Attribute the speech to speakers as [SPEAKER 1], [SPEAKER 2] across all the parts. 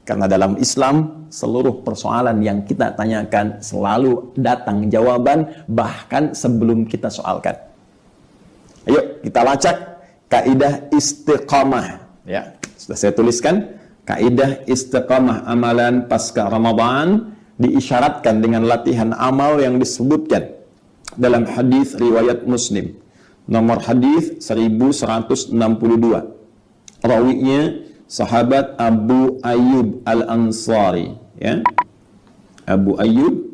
[SPEAKER 1] Karena dalam Islam, seluruh persoalan yang kita tanyakan selalu datang jawaban, bahkan sebelum kita soalkan. Ayo, kita lacak kaidah istiqamah. Ya, sudah saya tuliskan. Kaidah istiqamah amalan pasca Ramadan diisyaratkan dengan latihan amal yang disebutkan dalam hadis riwayat Muslim. Nomor hadis 1162. Rawinya sahabat Abu Ayyub Al-Ansari, ya. Abu Ayyub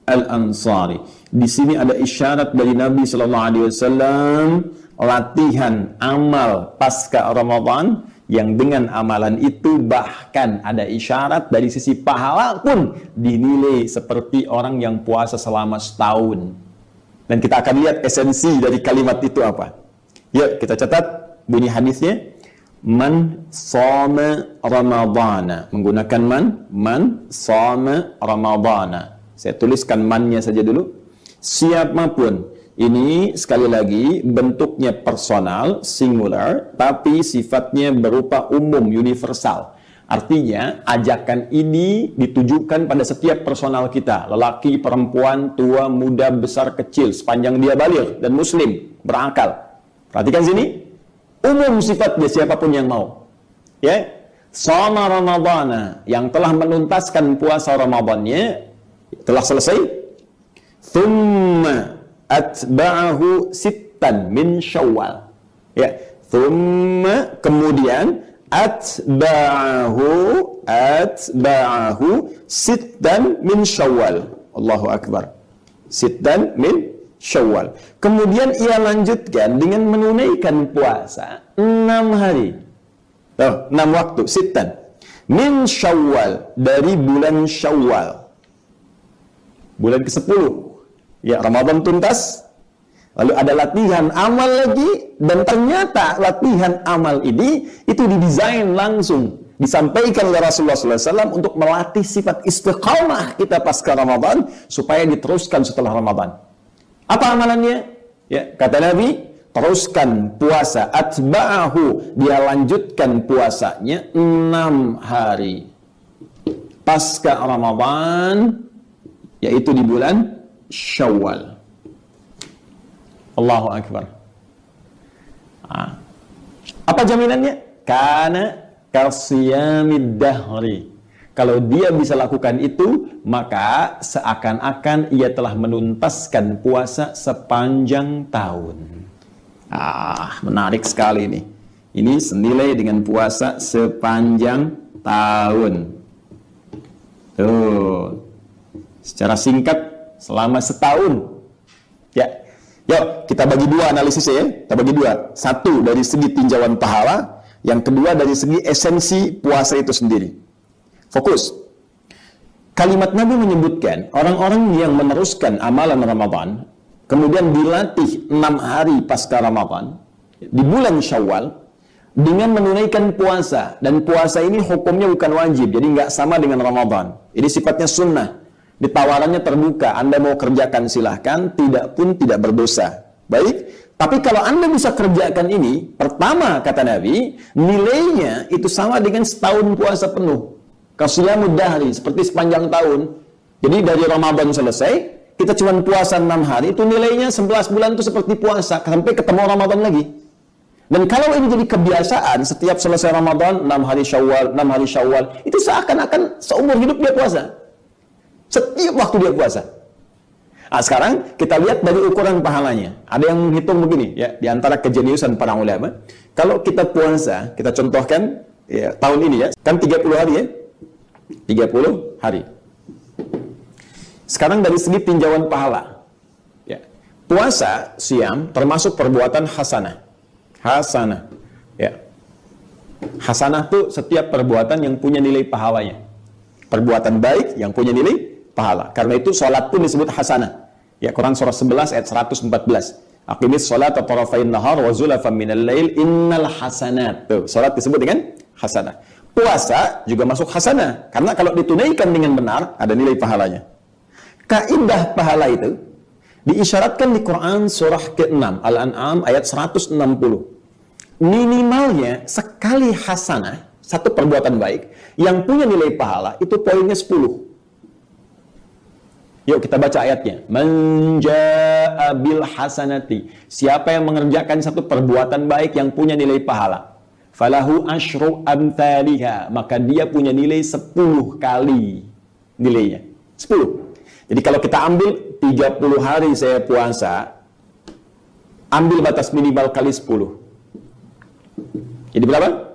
[SPEAKER 1] Al-Ansari. Di sini ada isyarat dari Nabi sallallahu alaihi wasallam latihan amal pasca Ramadan yang dengan amalan itu bahkan ada isyarat dari sisi pahala pun dinilai seperti orang yang puasa selama setahun. Dan kita akan lihat esensi dari kalimat itu apa. Yuk kita catat bunyi hadisnya. Man shoma Ramadana, menggunakan man shoma Ramadana. Saya tuliskan mannya saja dulu. Siapapun, ini sekali lagi bentuknya personal, singular, tapi sifatnya berupa umum, universal. Artinya ajakan ini ditujukan pada setiap personal kita, lelaki, perempuan, tua, muda, besar, kecil, sepanjang dia baligh dan muslim, berakal. Perhatikan sini. Umum sifatnya siapapun yang mau. Ya. Shoma Ramadana, yang telah menuntaskan puasa Ramadannya telah selesai. Thumma atba'ahu sittan min Syawal. Ya. Thumma, kemudian atba'ahu sittan min Syawal. Allahu akbar. Sittan min Syawal. Kemudian ia lanjutkan dengan menunaikan puasa 6 hari. 6 waktu, sittan. Min Syawal, dari bulan Syawal. Bulan ke-10. Ya, Ramadan tuntas. Lalu ada latihan amal lagi. Dan ternyata latihan amal ini, itu didesain langsung. Disampaikan oleh Rasulullah SAW untuk melatih sifat istiqamah kita pasca Ramadan. Supaya diteruskan setelah Ramadan. Apa amalannya? Ya, kata Nabi, teruskan puasa. Atba'ahu, dia lanjutkan puasanya 6 hari. Pasca Ramadan, yaitu di bulan Syawal. Allahu Akbar. Apa jaminannya? Karena kasiyamid dahri. Kalau dia bisa lakukan itu, maka seakan-akan ia telah menuntaskan puasa sepanjang tahun. Menarik sekali ini. Ini senilai dengan puasa sepanjang tahun. Tuh. Secara singkat, selama setahun. Ya. Yuk, kita bagi dua analisisnya ya. Kita bagi dua. Satu, dari segi tinjauan pahala. Yang kedua, dari segi esensi puasa itu sendiri. Fokus. Kalimat Nabi menyebutkan orang-orang yang meneruskan amalan Ramadan, kemudian dilatih 6 hari pasca Ramadan, di bulan Syawal, dengan menunaikan puasa. Dan puasa ini hukumnya bukan wajib, jadi nggak sama dengan Ramadan. Ini sifatnya sunnah. Ditawarannya terbuka, Anda mau kerjakan silahkan, tidak pun tidak berdosa. Baik, tapi kalau Anda bisa kerjakan ini, pertama kata Nabi, nilainya itu sama dengan setahun puasa penuh. Kasiyamud dahri, seperti sepanjang tahun. Jadi dari Ramadan selesai, kita cuma puasa 6 hari, itu nilainya 11 bulan itu seperti puasa, sampai ketemu Ramadan lagi. Dan kalau ini jadi kebiasaan, setiap selesai Ramadan, 6 hari Syawal, 6 hari Syawal, itu seakan-akan seumur hidup dia puasa. Setiap waktu dia puasa. Sekarang kita lihat dari ukuran pahalanya. Ada yang menghitung begini, ya, di antara kejeniusan para ulama. Kalau kita puasa, kita contohkan, ya, tahun ini ya, kan 30 hari ya. 30 hari. Sekarang dari segi tinjauan pahala. Ya. Puasa, siam, termasuk perbuatan hasanah. Hasanah. Ya. Hasanah itu setiap perbuatan yang punya nilai pahalanya. Perbuatan baik yang punya nilai pahala. Karena itu sholat pun disebut hasanah. Ya, Quran surah 11 ayat 114. Aqimis sholata tarafain nahar wa zulafan minal lail innal hasanat. Tuh, sholat disebut dengan hasanah. Puasa juga masuk hasanah. Karena kalau ditunaikan dengan benar, ada nilai pahalanya. Kaidah pahala itu diisyaratkan di Quran surah ke-6 Al-An'am ayat 160. Minimalnya sekali hasanah, satu perbuatan baik yang punya nilai pahala itu poinnya 10. Yuk kita baca ayatnya. Man jaa bil hasanati. Siapa yang mengerjakan satu perbuatan baik yang punya nilai pahala, falahu asyru amthaliha, maka dia punya nilai 10 kali nilainya. 10. Jadi kalau kita ambil 30 hari saya puasa, ambil batas minimal kali 10. Jadi berapa?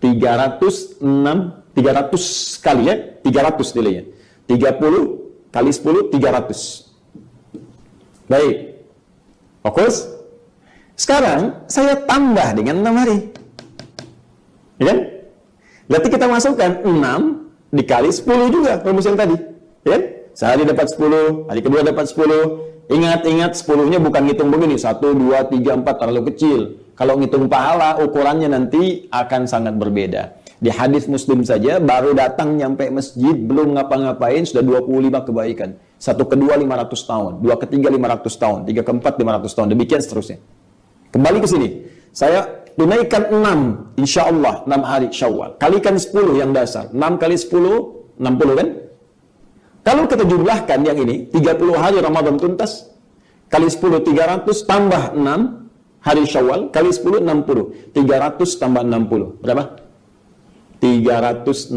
[SPEAKER 1] 300 kali ya, 300 nilainya. 30 kali 10, 300. Baik. Fokus. Sekarang saya tambah dengan 6 hari. Ya kan? Berarti kita masukkan 6 dikali 10 juga rumus yang tadi. Ya kan? Sehari dapat 10, hari kedua dapat 10. Ingat-ingat 10-nya bukan ngitung begini, 1, 2, 3, 4 terlalu kecil. Kalau ngitung pahala, ukurannya nanti akan sangat berbeda. Di hadis Muslim saja, baru datang nyampe masjid, belum ngapa-ngapain, sudah 25 kebaikan. Satu kedua 500 tahun, dua ketiga 500 tahun, tiga keempat 500 tahun, demikian seterusnya. Kembali ke sini, saya tunaikan 6, insya Allah 6 hari Syawal. Kalikan 10 yang dasar, 6 kali 10, 60 kan? Kalau kita jumlahkan yang ini, 30 hari Ramadan tuntas, kali 10 300, tambah 6 hari Syawal, kali 10 60. 300 tambah 60, berapa? 360.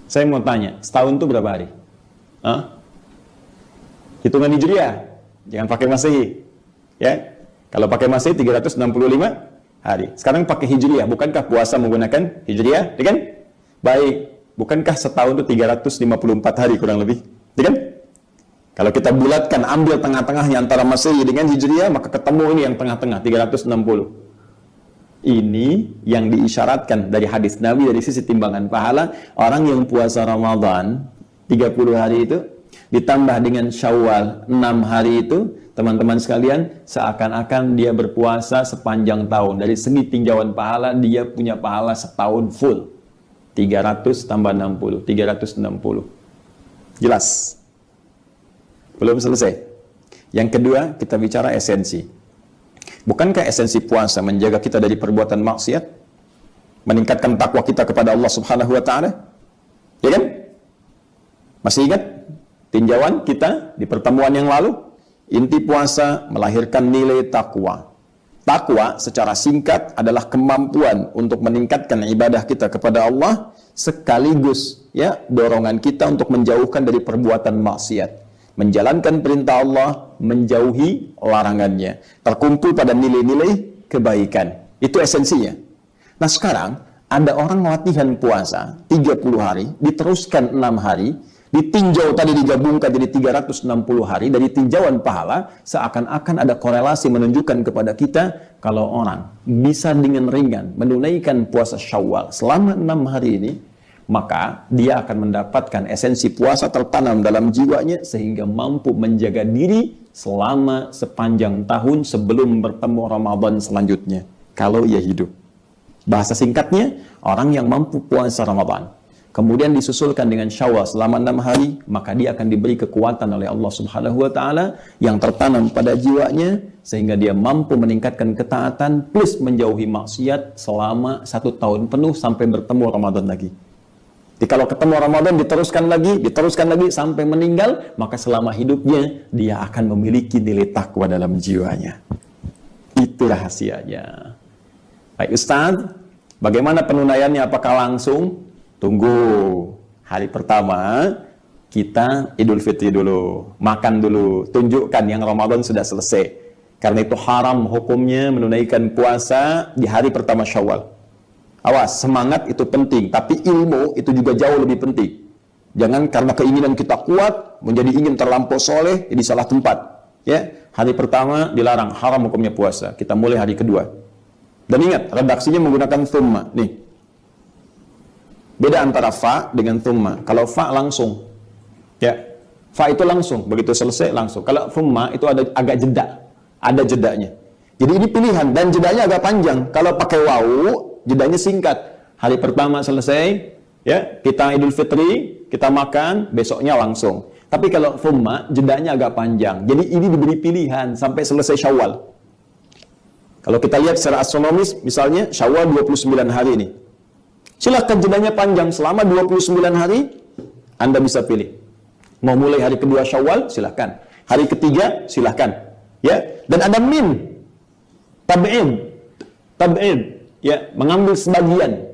[SPEAKER 1] Saya mau tanya, setahun itu berapa hari? Hah? Hitungan Hijriah, jangan pakai Masehi. Ya, kalau pakai Masehi 365 hari. Sekarang pakai Hijriah, bukankah puasa menggunakan Hijriah? Ya kan? Baik, bukankah setahun itu 354 hari kurang lebih? Ya kan? Kalau kita bulatkan, ambil tengah-tengahnya antara Masehi dengan Hijriah, maka ketemu ini yang tengah-tengah, 360. Ini yang diisyaratkan dari hadis Nabi dari sisi timbangan pahala. Orang yang puasa Ramadan 30 hari itu ditambah dengan Syawal 6 hari itu, teman-teman sekalian, seakan-akan dia berpuasa sepanjang tahun. Dari segi tinjauan pahala, dia punya pahala setahun full. 300 tambah 60, 360. Jelas? Belum selesai. Yang kedua, kita bicara esensi. Bukankah esensi puasa menjaga kita dari perbuatan maksiat? Meningkatkan takwa kita kepada Allah Subhanahu wa Ta'ala? Ya kan? Masih ingat tinjauan kita di pertemuan yang lalu? Inti puasa melahirkan nilai takwa. Takwa secara singkat adalah kemampuan untuk meningkatkan ibadah kita kepada Allah, sekaligus ya dorongan kita untuk menjauhkan dari perbuatan maksiat. Menjalankan perintah Allah, menjauhi larangannya, terkumpul pada nilai-nilai kebaikan. Itu esensinya. Nah sekarang ada orang latihan puasa 30 hari, diteruskan 6 hari, ditinjau tadi digabungkan jadi 360 hari. Dari tinjauan pahala seakan-akan ada korelasi menunjukkan kepada kita kalau orang bisa dengan ringan menunaikan puasa Syawal selama 6 hari ini, maka dia akan mendapatkan esensi puasa tertanam dalam jiwanya sehingga mampu menjaga diri selama sepanjang tahun sebelum bertemu Ramadan selanjutnya kalau ia hidup. Bahasa singkatnya, orang yang mampu puasa Ramadan kemudian disusulkan dengan Syawal selama 6 hari, maka dia akan diberi kekuatan oleh Allah Subhanahu wa Ta'ala yang tertanam pada jiwanya sehingga dia mampu meningkatkan ketaatan plus menjauhi maksiat selama 1 tahun penuh sampai bertemu Ramadan lagi. Jadi kalau ketemu Ramadan diteruskan lagi sampai meninggal, maka selama hidupnya dia akan memiliki nilai takwa dalam jiwanya. Itu rahasianya. Baik Ustaz, bagaimana penunaiannya? Apakah langsung? Tunggu. Hari pertama kita Idul Fitri dulu, makan dulu, tunjukkan yang Ramadan sudah selesai. Karena itu haram hukumnya menunaikan puasa di hari pertama Syawal. Awas, semangat itu penting, tapi ilmu itu juga jauh lebih penting. Jangan karena keinginan kita kuat, menjadi ingin terlampau soleh, jadi salah tempat. Ya, hari pertama dilarang, haram hukumnya puasa. Kita mulai hari kedua. Dan ingat, redaksinya menggunakan thumma. Nih, beda antara fa dengan thumma. Kalau fa langsung, ya, fa itu langsung, begitu selesai langsung. Kalau thumma itu ada agak jeda, ada jedanya. Jadi ini pilihan dan jedanya agak panjang. Kalau pakai wawu, jedanya singkat. Hari pertama selesai, ya, kita Idul Fitri, kita makan, besoknya langsung. Tapi kalau thumma, jedanya agak panjang. Jadi ini diberi pilihan sampai selesai Syawal. Kalau kita lihat secara astronomis, misalnya Syawal 29 hari ini. Silahkan jedanya panjang, selama 29 hari, Anda bisa pilih. Mau mulai hari kedua Syawal, silahkan. Hari ketiga, silahkan. Ya, dan ada min, tab'id, ya, mengambil sebagian.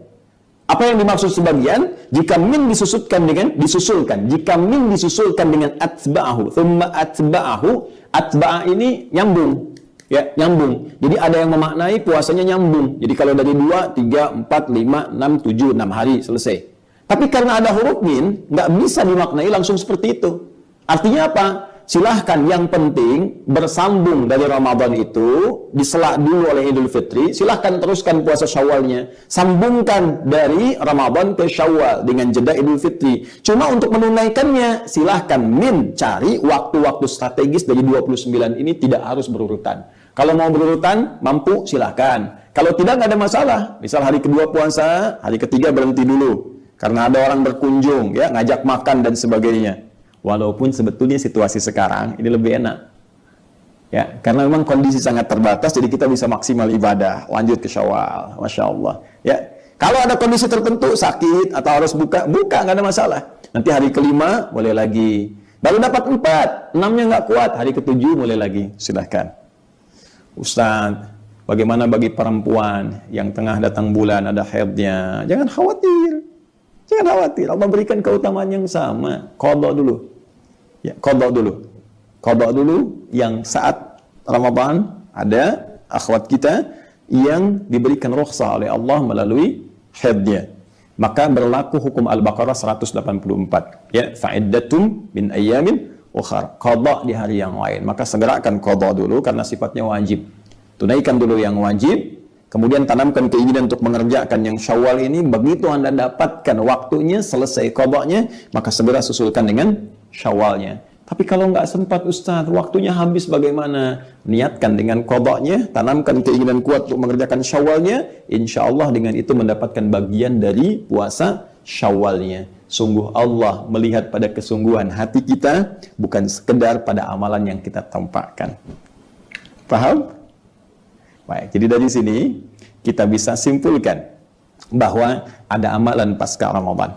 [SPEAKER 1] Apa yang dimaksud sebagian? Jika min disusulkan. Jika min disusulkan dengan atba'ahu, thumma atba'ahu, atba'a ini nyambung. Ya, nyambung. Jadi ada yang memaknai puasanya nyambung. Jadi kalau dari 2, 3, 4, 5, 6, 7, 6 hari selesai. Tapi karena ada huruf min, nggak bisa dimaknai langsung seperti itu. Artinya apa? Silahkan, yang penting bersambung dari Ramadan itu, disela dulu oleh Idul Fitri, silahkan teruskan puasa Syawalnya. Sambungkan dari Ramadan ke Syawal dengan jeda Idul Fitri. Cuma untuk menunaikannya, silahkan cari waktu-waktu strategis dari 29 ini, tidak harus berurutan. Kalau mau berurutan, mampu, silahkan. Kalau tidak, nggak ada masalah. Misal hari kedua puasa, hari ketiga berhenti dulu. Karena ada orang berkunjung, ya, ngajak makan dan sebagainya. Walaupun sebetulnya situasi sekarang ini lebih enak, ya, karena memang kondisi sangat terbatas, jadi kita bisa maksimal ibadah, lanjut ke Syawal, Masya Allah. Ya, kalau ada kondisi tertentu, sakit atau harus buka, nggak ada masalah. Nanti hari kelima boleh lagi, baru dapat 4, 6-nya nggak kuat, hari ke-7 boleh lagi, silahkan. Ustaz, bagaimana bagi perempuan yang tengah datang bulan, ada haidnya? Jangan khawatir. Jangan khawatir, Allah berikan keutamaan yang sama. Qadha dulu. Ya, qadha dulu. Qadha dulu yang saat Ramadan ada akhwat kita yang diberikan rukhsah oleh Allah melalui haidnya. Maka berlaku hukum Al-Baqarah 184. Ya, fa'iddatum min ayyamin ukhar. Qadha di hari yang lain. Maka segerakan qadha dulu karena sifatnya wajib. Tunaikan dulu yang wajib. Kemudian tanamkan keinginan untuk mengerjakan yang Syawal ini. Begitu Anda dapatkan waktunya, selesai qadanya, maka segera susulkan dengan Syawalnya. Tapi kalau nggak sempat Ustaz, waktunya habis bagaimana? Niatkan dengan qadanya, tanamkan keinginan kuat untuk mengerjakan Syawalnya. Insya Allah dengan itu mendapatkan bagian dari puasa Syawalnya. Sungguh Allah melihat pada kesungguhan hati kita, bukan sekedar pada amalan yang kita tampakkan. Paham? Baik, jadi dari sini kita bisa simpulkan bahwa ada amalan pasca Ramadan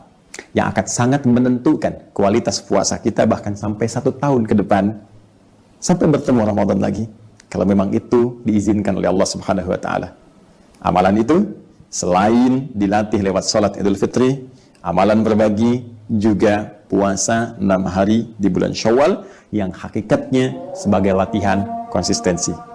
[SPEAKER 1] yang akan sangat menentukan kualitas puasa kita bahkan sampai 1 tahun ke depan, sampai bertemu Ramadan lagi, kalau memang itu diizinkan oleh Allah Subhanahu wa Ta'ala. Amalan itu selain dilatih lewat sholat Idul Fitri, amalan berbagi, juga puasa 6 hari di bulan Syawal yang hakikatnya sebagai latihan konsistensi.